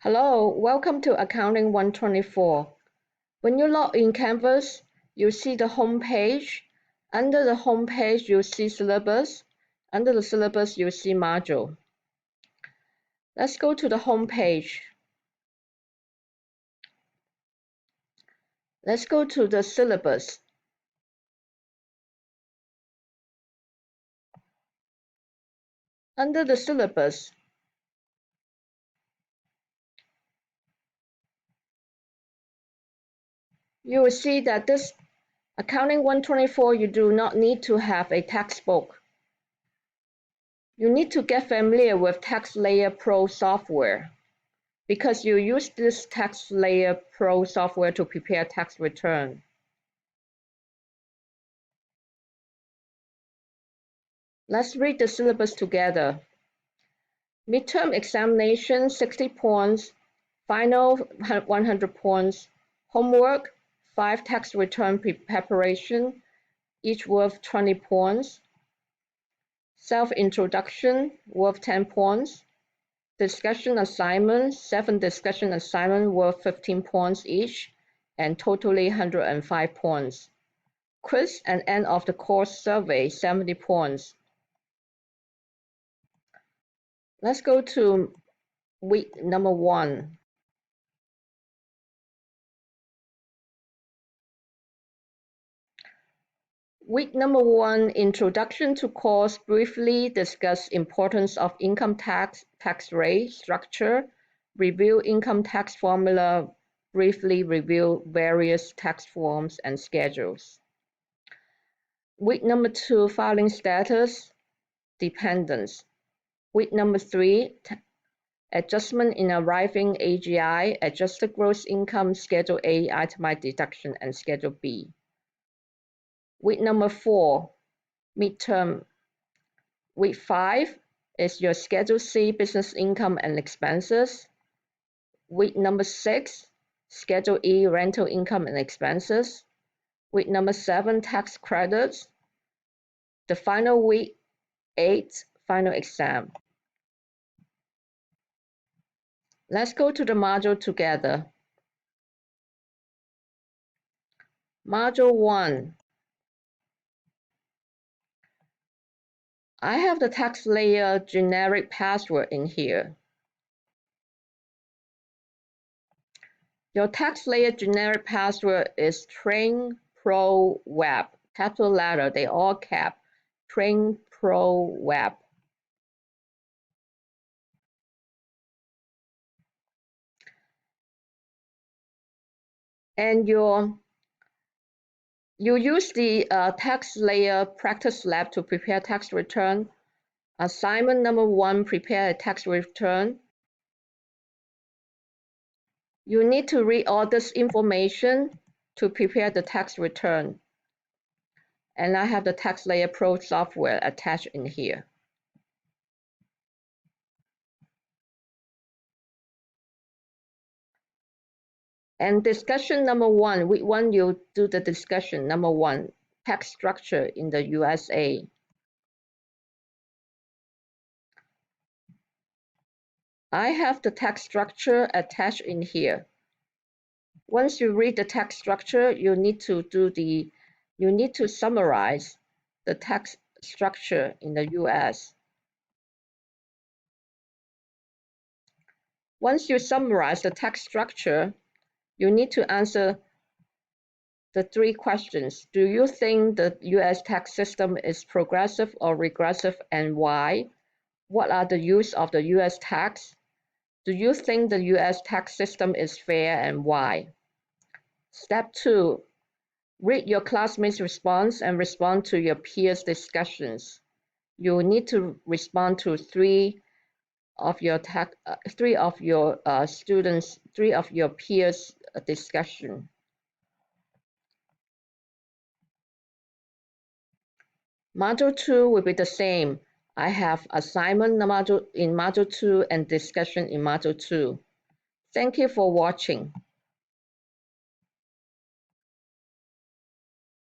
Hello, welcome to Accounting 124. When you log in Canvas, you see the home page. Under the home page, you see syllabus. Under the syllabus, you see module. Let's go to the home page. Let's go to the syllabus. Under the syllabus, you will see that this Accounting 124, you do not need to have a textbook. You need to get familiar with TaxSlayer Pro software because you use this TaxSlayer Pro software to prepare tax return. Let's read the syllabus together. Midterm examination, 60 points. Final, 100 points. Homework, 5 tax return preparation, each worth 20 points. Self-introduction, worth 10 points. Discussion assignment, 7 discussion assignments worth 15 points each, and totally 105 points. Quiz and end of the course survey, 70 points. Let's go to week number 1. Week number 1, Introduction to Course, briefly discuss importance of income tax, tax rate, structure, review income tax formula, briefly review various tax forms and schedules. Week number 2, Filing Status, Dependents. Week number 3, Adjustment in Arriving AGI, Adjusted Gross Income, Schedule A, Itemized Deduction, and Schedule B. Week number 4, midterm. Week 5 is your Schedule C, business income and expenses. Week number 6, Schedule E, rental income and expenses. Week number 7, tax credits. The final week 8, final exam. Let's go to the module together. Module 1. I have the TaxSlayer generic password in here. Your TaxSlayer generic password is Train Pro Web. Capital letter, they all cap. Train Pro Web. And you use the TaxSlayer practice lab to prepare tax return. Assignment number 1, prepare a tax return. You need to read all this information to prepare the tax return. And I have the TaxSlayer Pro software attached in here. And discussion number 1, week 1, you do the discussion number 1, tax structure in the USA. I have the tax structure attached in here. Once you read the tax structure, you need to summarize the tax structure in the US. Once you summarize the tax structure, you need to answer the 3 questions. Do you think the US tax system is progressive or regressive, and why? What are the use of the US tax? Do you think the US tax system is fair, and why? Step 2, read your classmates' response and respond to your peers' discussions. You need to respond to 3 of your students, 3 of your peers' discussion. Module 2 will be the same. I have assignment in Module 2 and discussion in Module 2. Thank you for watching.